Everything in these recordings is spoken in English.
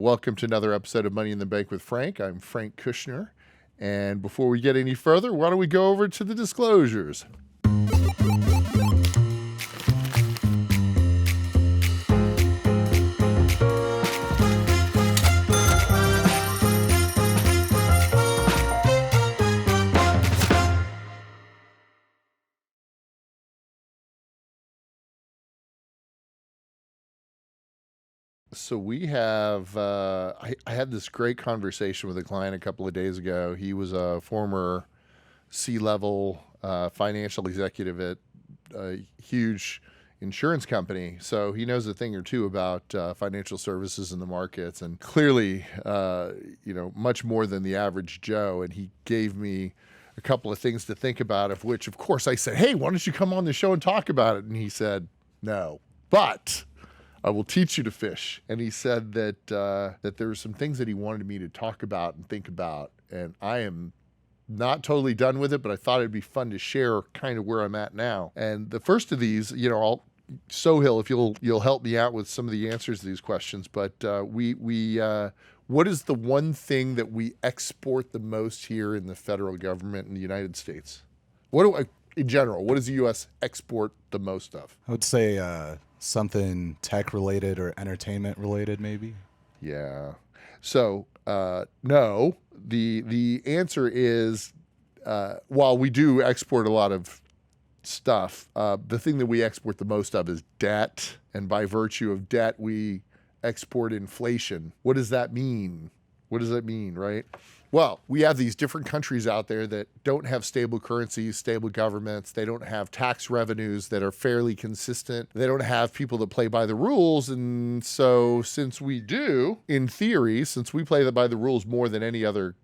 Welcome to another episode of Money in the Bank with Frank. I'm Frank Kushner. And before we get any further, why don't we go over to the disclosures? So we have, I had this great conversation with a client a couple of days ago. He was a former C-level financial executive at a huge insurance company. So he knows a thing or two about financial services in the markets, and clearly, much more than the average Joe. And he gave me a couple of things to think about, of which, of course, I said, hey, why don't you come on the show and talk about it? And he said, no, but I will teach you to fish. And he said that there were some things that he wanted me to talk about and think about. And I am not totally done with it, but I thought it'd be fun to share kind of where I'm at now. And the first of these, Sohail, if you'll help me out with some of the answers to these questions. But what is the one thing that we export the most here in the federal government in the United States? In general, what does the U.S. export the most of? I would say something tech related or entertainment related, maybe. Yeah. So no. The answer is while we do export a lot of stuff, the thing that we export the most of is debt, and by virtue of debt, we export inflation. What does that mean? Right? Well, we have these different countries out there that don't have stable currencies, stable governments. They don't have tax revenues that are fairly consistent. They don't have people that play by the rules. And so since we do, in theory, since we play by the rules more than any other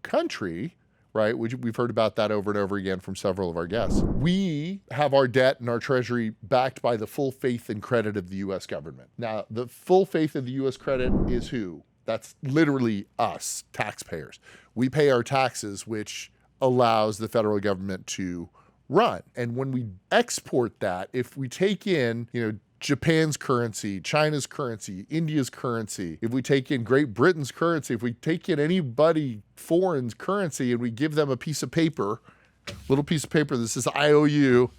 country, right? We've heard about that over and over again from several of our guests. We have our debt and our treasury backed by the full faith and credit of the U.S. government. Now, the full faith of the U.S. credit is who? That's literally us, taxpayers. We pay our taxes, which allows the federal government to run. And when we export that, if we take in, Japan's currency, China's currency, India's currency, if we take in Great Britain's currency, if we take in anybody foreign's currency and we give them a piece of paper, little piece of paper that says, I owe you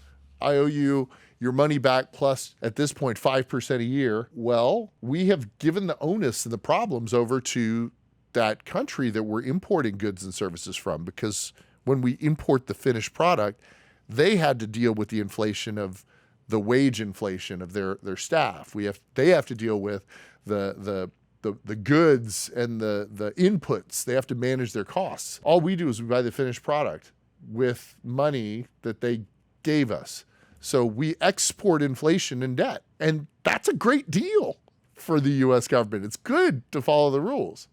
your money back plus, at this point, 5% a year. Well, we have given the onus and the problems over to that country that we're importing goods and services from, because when we import the finished product, they had to deal with the inflation of the wage inflation of their staff. They have to deal with the goods and the inputs. They have to manage their costs. All we do is we buy the finished product with money that they gave us. So we export inflation and debt, and that's a great deal for the U.S. government. It's good to follow the rules.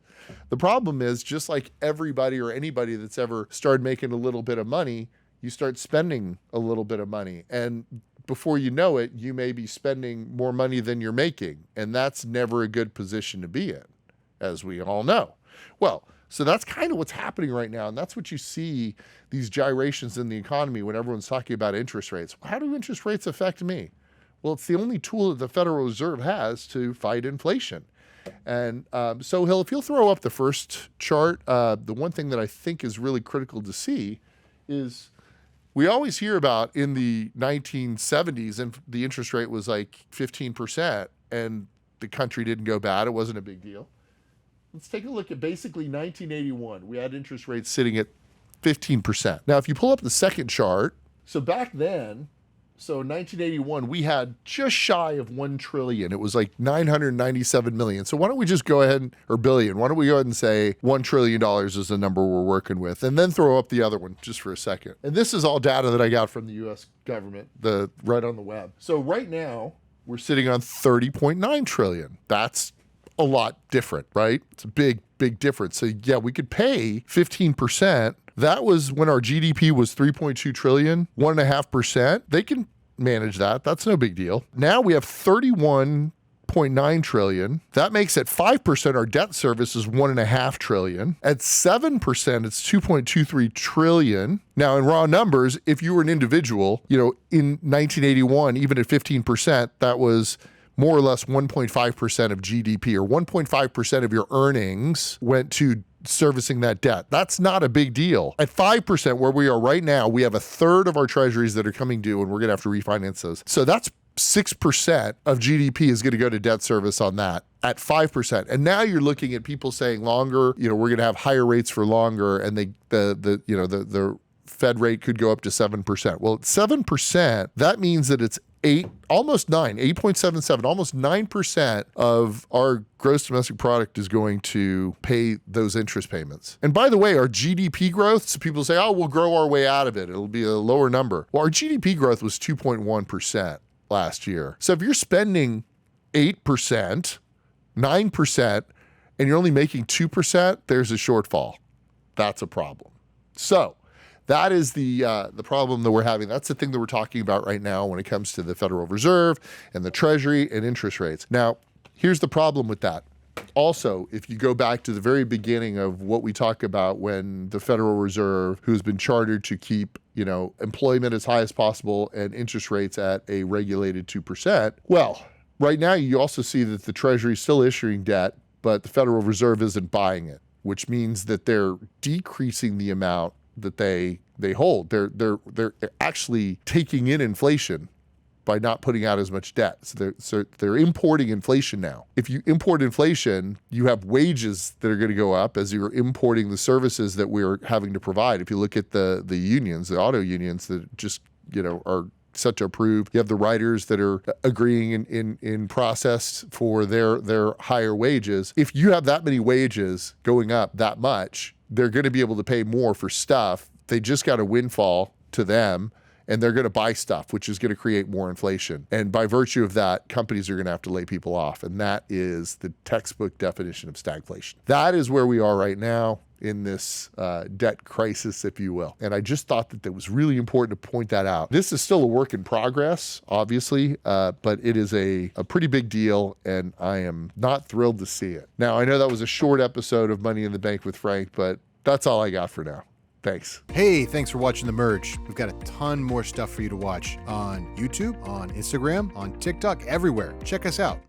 The problem is, just like everybody or anybody that's ever started making a little bit of money, you start spending a little bit of money. And before you know it, you may be spending more money than you're making. And that's never a good position to be in, as we all know. Well, so that's kind of what's happening right now. And that's what you see, these gyrations in the economy when everyone's talking about interest rates. How do interest rates affect me? Well, it's the only tool that the Federal Reserve has to fight inflation. And Sohail, if you'll throw up the first chart, the one thing that I think is really critical to see is we always hear about in the 1970s, and the interest rate was like 15%, and the country didn't go bad. It wasn't a big deal. Let's take a look at basically 1981. We had interest rates sitting at 15%. Now, if you pull up the second chart, so back then, so in 1981, we had just shy of 1 trillion. It was like 997 million. So why don't we just go ahead, or billion, why don't we go ahead and say $1 trillion is the number we're working with, and then throw up the other one just for a second. And this is all data that I got from the U.S. government, right on the web. So right now, we're sitting on 30.9 trillion. That's a lot different, right? It's a big, big difference. So yeah, we could pay 15%. That was when our GDP was 3.2 trillion, 1.5%. They can manage that. That's no big deal. Now we have 31.9 trillion. That makes at 5% our debt service is 1.5 trillion. At 7%, it's 2.23 trillion. Now in raw numbers, if you were an individual, in 1981, even at 15%, that was more or less 1.5% of GDP, or 1.5% of your earnings went to servicing that debt. That's not a big deal. At 5%, where we are right now, we have a third of our treasuries that are coming due, and we're going to have to refinance those. So that's 6% of GDP is going to go to debt service on that at 5%. And now you're looking at people saying longer, we're going to have higher rates for longer, and the Fed rate could go up to 7%. Well, at 7%, that means that it's 8.77, almost 9% of our gross domestic product is going to pay those interest payments. And by the way, our GDP growth, so people say, oh, we'll grow our way out of it. It'll be a lower number. Well, our GDP growth was 2.1% last year. So if you're spending 8%, 9%, and you're only making 2%, there's a shortfall. That's a problem. So that is the problem that we're having. That's the thing that we're talking about right now when it comes to the Federal Reserve and the Treasury and interest rates. Now, here's the problem with that. Also, if you go back to the very beginning of what we talk about when the Federal Reserve, who's been chartered to keep, employment as high as possible and interest rates at a regulated 2%, well, right now you also see that the Treasury is still issuing debt, but the Federal Reserve isn't buying it, which means that they're decreasing the amount that they hold. They're actually taking in inflation by not putting out as much debt. So they're importing inflation now. If you import inflation, you have wages that are going to go up as you're importing the services that we're having to provide. If you look at the unions, the auto unions that just are set to approve. You have the writers that are agreeing in process for their higher wages. If you have that many wages going up that much, they're going to be able to pay more for stuff. They just got a windfall to them, and they're going to buy stuff, which is going to create more inflation. And by virtue of that, companies are going to have to lay people off. And that is the textbook definition of stagflation. That is where we are right now in this debt crisis, if you will. And I just thought that was really important to point that out. This is still a work in progress, obviously, but it is a pretty big deal, and I am not thrilled to see it. Now, I know that was a short episode of Money in the Bank with Frank, but that's all I got for now. Thanks. Hey, thanks for watching The Merge. We've got a ton more stuff for you to watch on YouTube, on Instagram, on TikTok, everywhere. Check us out.